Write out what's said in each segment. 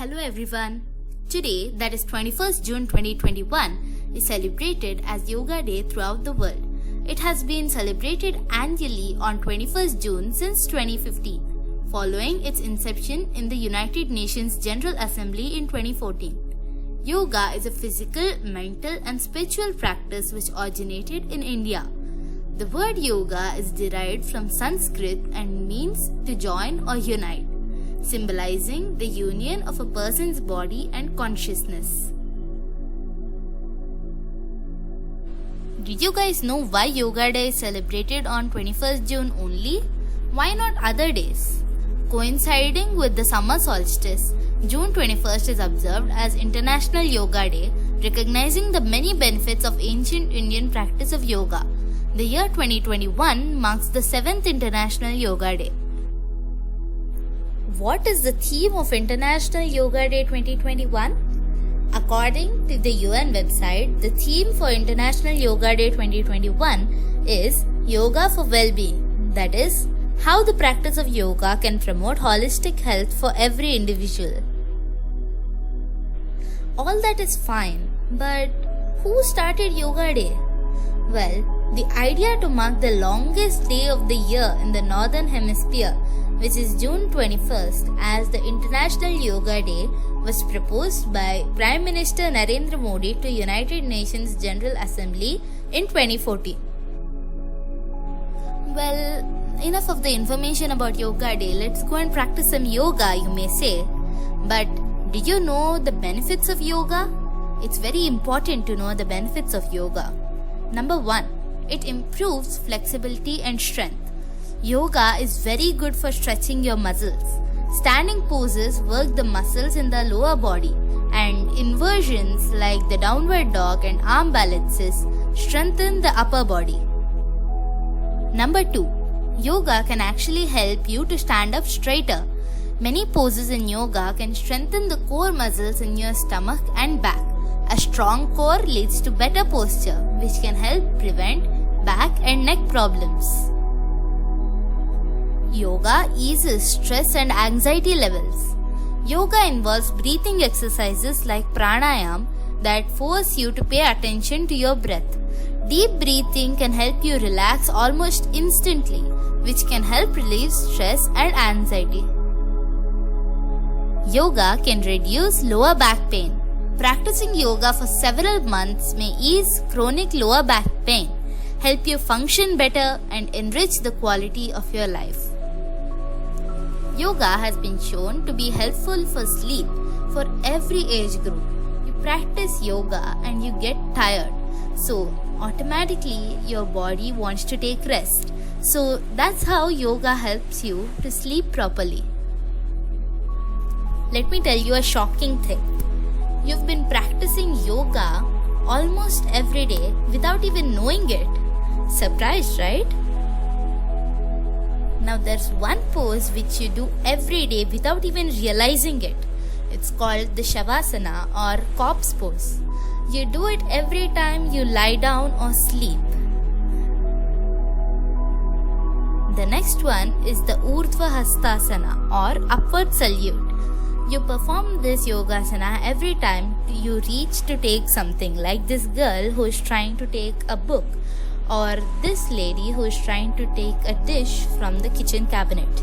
Hello everyone. Today, that is 21st June 2021, is celebrated as Yoga Day throughout the world. It has been celebrated annually on 21st June since 2015, following its inception in the United Nations General Assembly in 2014. Yoga is a physical, mental and spiritual practice which originated in India. The word yoga is derived from Sanskrit and means to join or unite, symbolizing the union of a person's body and consciousness. Did you guys know why Yoga Day is celebrated on 21st June only? Why not other days? Coinciding with the summer solstice, June 21st is observed as International Yoga Day, recognizing the many benefits of ancient Indian practice of yoga. The year 2021 marks the 7th International Yoga Day. What is the theme of International Yoga Day 2021? According to the UN website, the theme for International Yoga Day 2021 is Yoga for Well-being, that is, how the practice of yoga can promote holistic health for every individual. All that is fine, but who started Yoga Day? Well, the idea to mark the longest day of the year in the Northern Hemisphere, which is June 21st, as the International Yoga Day, was proposed by Prime Minister Narendra Modi to United Nations General Assembly in 2014. Well, enough of the information about Yoga Day. Let's go and practice some yoga, you may say. But did you know the benefits of yoga? It's very important to know the benefits of yoga. Number 1, it improves flexibility and strength. Yoga is very good for stretching your muscles. Standing poses work the muscles in the lower body, and inversions like the downward dog and arm balances strengthen the upper body. Number 2, yoga can actually help you to stand up straighter. Many poses in yoga can strengthen the core muscles in your stomach and back. A strong core leads to better posture, which can help prevent back and neck problems. Yoga eases stress and anxiety levels. Yoga involves breathing exercises like pranayam that force you to pay attention to your breath. Deep breathing can help you relax almost instantly, which can help relieve stress and anxiety. Yoga can reduce lower back pain. Practicing yoga for several months may ease chronic lower back pain, help you function better, and enrich the quality of your life. Yoga has been shown to be helpful for sleep for every age group. You practice yoga and you get tired, so automatically your body wants to take rest. So that's how yoga helps you to sleep properly. Let me tell you a shocking thing. You've been practicing yoga almost every day without even knowing it. Surprised, right? Now there's one pose which you do every day without even realizing it. It's called the Shavasana or corpse pose. You do it every time you lie down or sleep. The next one is the Urdhva Hastasana or upward salute. You perform this yogasana every time you reach to take something, like this girl who is trying to take a book, or this lady who is trying to take a dish from the kitchen cabinet.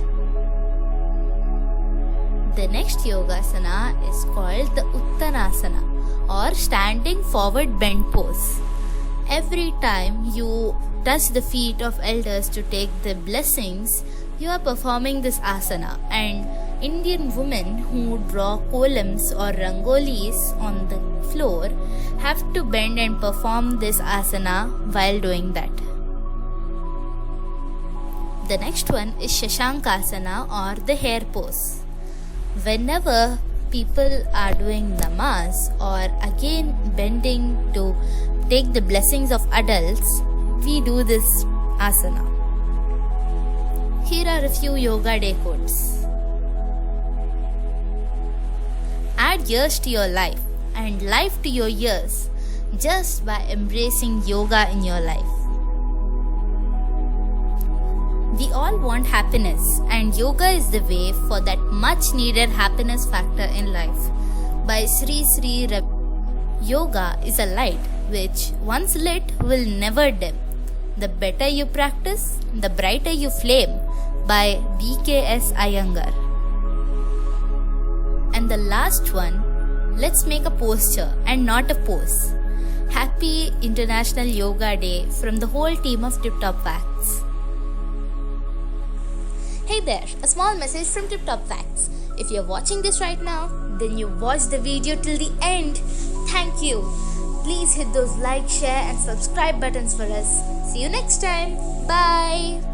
The next yogasana is called the Uttanasana or standing forward bend pose. Every time you touch the feet of elders to take the blessings, you are performing this asana, and Indian women who draw columns or rangolis on the floor have to bend and perform this asana while doing that. The next one is Shashankasana or the hare pose. Whenever people are doing namaz or again bending to take the blessings of adults, we do this asana. Here are a few Yoga Day quotes. Add years to your life and life to your years just by embracing yoga in your life. We all want happiness, and yoga is the way for that much needed happiness factor in life. By Sri Sri Ravi. Yoga is a light which, once lit, will never dim. The better you practice, the brighter you flame. By BKS Iyengar. And the last one, let's make a posture and not a pose. Happy International Yoga Day from the whole team of Tip Top Facts. Hey there, a small message from Tip Top Facts. If you're watching this right now, then you watched the video till the end. Thank you. Please hit those like, share and subscribe buttons for us. See you next time. Bye.